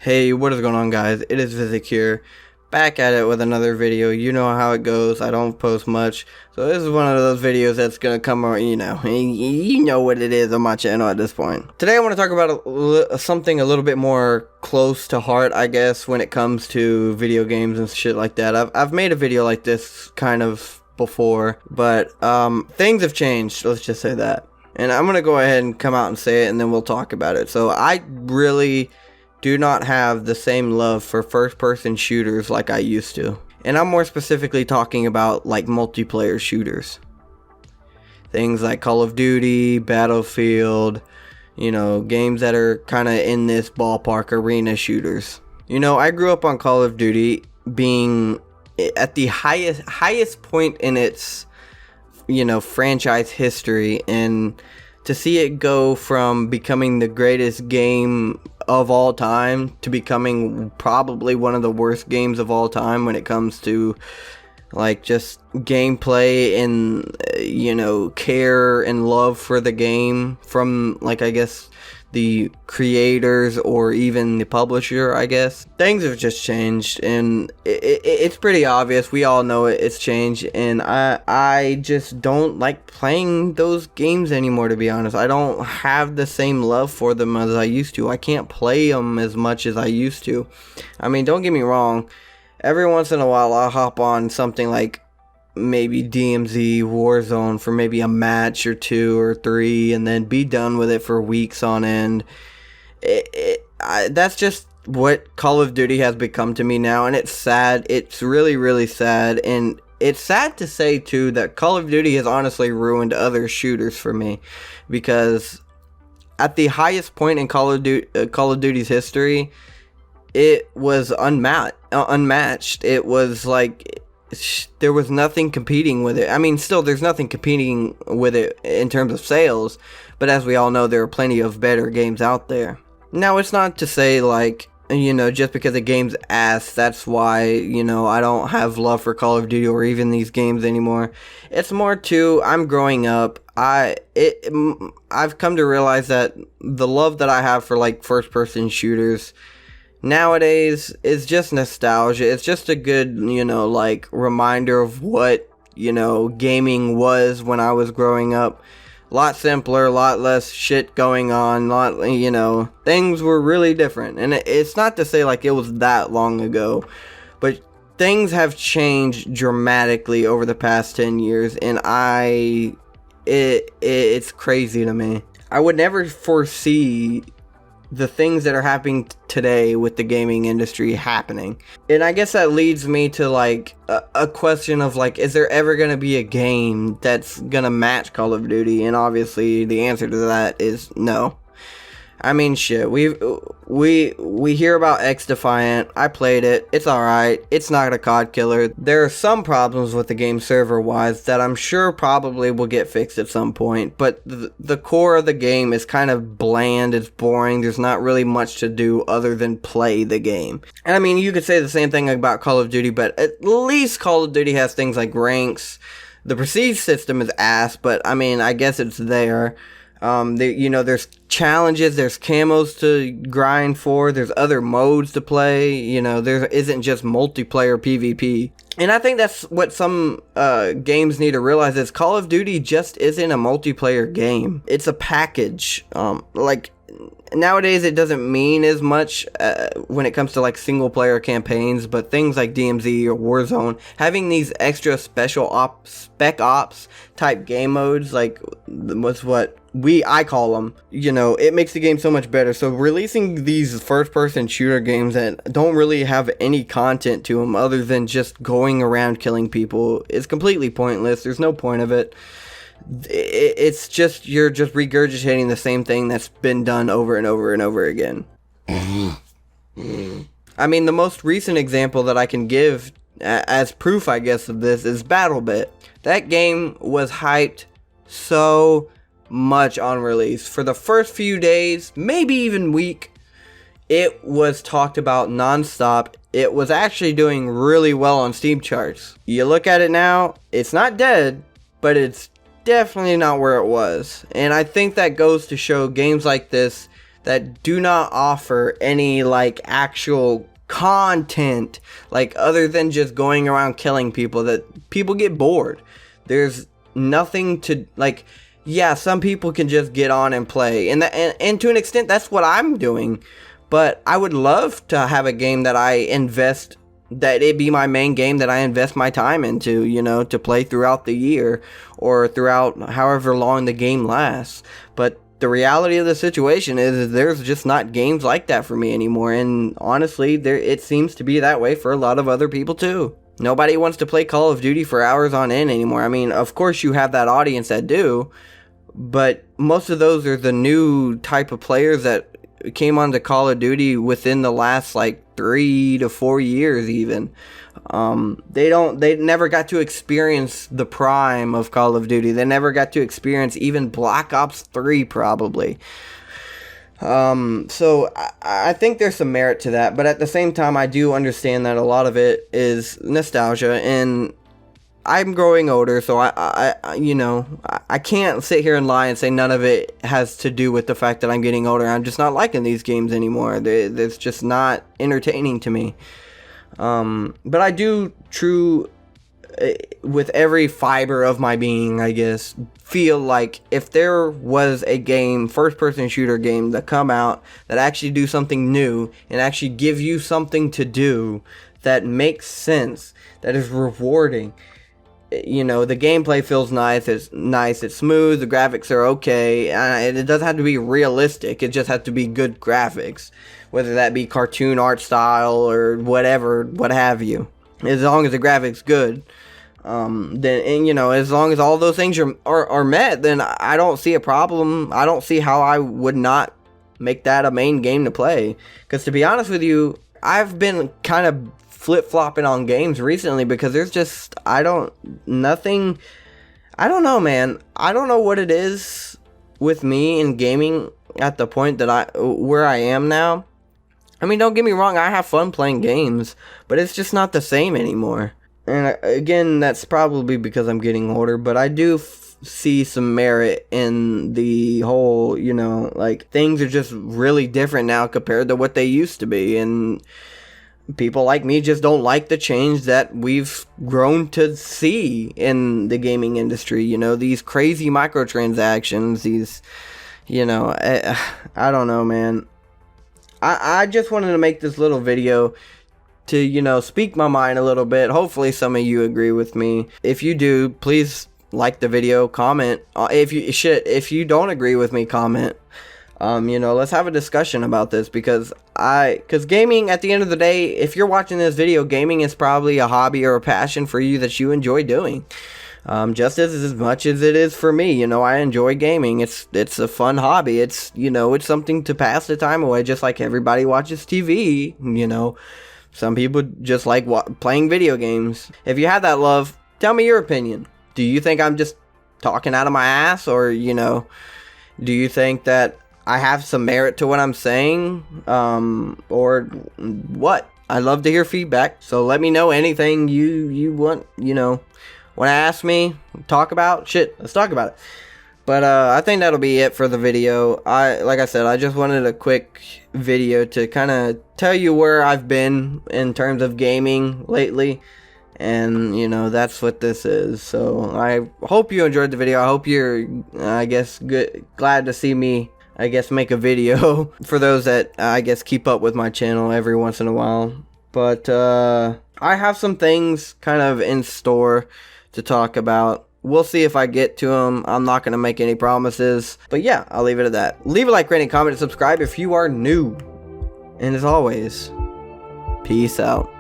Hey, what is going on, guys? It is Vizik here, back at it with another video. You know how it goes. I don't post much, so this is one of those videos that's gonna come out. You know what it is on my channel at this point. Today, I want to talk about something a little bit more close to heart, I guess, when it comes to video games and shit like that. I've made a video like this kind of before, but things have changed. Let's just say that, and I'm gonna go ahead and come out and say it, and then we'll talk about it. So I really do not have the same love for first-person shooters like I used to. And I'm more specifically talking about like multiplayer shooters. Things like Call of Duty, Battlefield, you know, games that are kind of in this ballpark, arena shooters. You know, I grew up on Call of Duty being at the highest point in its, you know, franchise history, and to see it go from becoming the greatest game of all time to becoming probably one of the worst games of all time when it comes to like just gameplay and you know, care and love for the game from, like, I guess the creators or even the publisher. I guess things have just changed, and it's pretty obvious. We all know it's changed, and I just don't like playing those games anymore, to be honest. I don't have the same love for them as I used to. I can't play them as much as I used to. I mean, don't get me wrong, every once in a while I'll hop on something like maybe DMZ Warzone for maybe a match or 2 or 3 and then be done with it for weeks on end. That's just what Call of Duty has become to me now, and it's sad. It's really sad, and it's sad to say too that Call of Duty has honestly ruined other shooters for me, because at the highest point in Call of Duty's history, it was unmatched. It was like there was nothing competing with it. I mean, still, there's nothing competing with it in terms of sales, but as we all know, there are plenty of better games out there. Now, it's not to say, like, you know, just because a game's ass, that's why, you know, I don't have love for Call of Duty or even these games anymore. It's more to, I'm growing up. I've come to realize that the love that I have for, like, first-person shooters nowadays is just nostalgia. It's just a good, you know, like, reminder of what, you know, gaming was when I was growing up. A lot simpler, a lot less shit going on, you know, things were really different. And it's not to say like it was that long ago, but things have changed dramatically over the past 10 years, and it's crazy to me. I would never foresee the things that are happening today with the gaming industry happening. And I guess that leads me to like a question of like, is there ever going to be a game that's going to match Call of Duty? And obviously the answer to that is no. I mean, shit, we hear about X Defiant. I played it. It's alright. It's not a COD killer. There are some problems with the game server-wise that I'm sure probably will get fixed at some point, but the core of the game is kind of bland. It's boring. There's not really much to do other than play the game. And I mean, you could say the same thing about Call of Duty, but at least Call of Duty has things like ranks. The prestige system is ass, but I mean, I guess it's there. You know, there's challenges, there's camos to grind for, there's other modes to play, you know, there isn't just multiplayer PvP. And I think that's what some games need to realize, is Call of Duty just isn't a multiplayer game. It's a package. Like, nowadays it doesn't mean as much when it comes to like single player campaigns, but things like DMZ or Warzone, having these extra spec ops type game modes, like what's what I call them, you know, it makes the game so much better. So releasing these first person shooter games that don't really have any content to them other than just going around killing people is completely pointless. There's no point of it. It's just, you're just regurgitating the same thing that's been done over and over and over again. I mean, the most recent example that I can give as proof, I guess, of this is BattleBit. That game was hyped so much on release. For the first few days, maybe even week, it was talked about nonstop. It was actually doing really well on Steam charts. You look at it now, it's not dead, but it's definitely not where it was. And I think that goes to show games like this that do not offer any like actual content, like other than just going around killing people, that people get bored. There's nothing to like. Yeah, some people can just get on and play, and to an extent that's what I'm doing, but I would love to have a game that I invest, that it be my main game that I invest my time into, you know, to play throughout the year or throughout however long the game lasts. But the reality of the situation is there's just not games like that for me anymore, and honestly, it seems to be that way for a lot of other people too. Nobody wants to play Call of Duty for hours on end anymore. I mean, of course you have that audience that do, but most of those are the new type of players that came onto Call of Duty within the last like 3 to 4 years even. They never got to experience the prime of Call of Duty. They never got to experience even Black Ops 3 probably. So I think there's some merit to that, but at the same time I do understand that a lot of it is nostalgia, and I'm growing older, so I can't sit here and lie and say none of it has to do with the fact that I'm getting older. I'm just not liking these games anymore. It's just not entertaining to me. But I do with every fiber of my being, I guess, feel like if there was a game, first-person shooter game, that come out that actually do something new and actually give you something to do that makes sense, that is rewarding. You know, the gameplay feels nice, it's smooth, the graphics are okay, and it doesn't have to be realistic, it just has to be good graphics, whether that be cartoon art style or whatever, what have you. As long as the graphics good, then, and you know, as long as all those things are met, then I don't see a problem. I don't see how I would not make that a main game to play. Because to be honest with you, I've been kind of flip-flopping on games recently because there's just, I don't know, man. I don't know what it is with me in gaming at the point that where I am now. I mean, don't get me wrong, I have fun playing games, but it's just not the same anymore. And again, that's probably because I'm getting older, but I do see some merit in the whole, you know, like, things are just really different now compared to what they used to be, and people like me just don't like the change that we've grown to see in the gaming industry. You know, these crazy microtransactions, these, you know, I don't know, man. I just wanted to make this little video to, you know, speak my mind a little bit. Hopefully some of you agree with me. If you do, please like the video, comment. If you don't agree with me, comment. You know, let's have a discussion about this, because gaming, at the end of the day, if you're watching this video, gaming is probably a hobby or a passion for you that you enjoy doing. Just as much as it is for me. You know, I enjoy gaming. It's a fun hobby. It's, you know, it's something to pass the time away, just like everybody watches TV, you know. Some people just like playing video games. If you have that love, tell me your opinion. Do you think I'm just talking out of my ass, or, you know, do you think that I have some merit to what I'm saying, or what? I love to hear feedback, so let me know anything you want, you know, want to ask me, talk about, shit, let's talk about it. But I think that'll be it for the video. Like I said, I just wanted a quick video to kind of tell you where I've been in terms of gaming lately. And, you know, that's what this is. So I hope you enjoyed the video. I hope you're, I guess, glad to see me, I guess, make a video. For those that, I guess, keep up with my channel every once in a while. But I have some things kind of in store to talk about. We'll see if I get to them. I'm not going to make any promises. But yeah, I'll leave it at that. Leave a like, rate, and comment, and subscribe if you are new. And as always, peace out.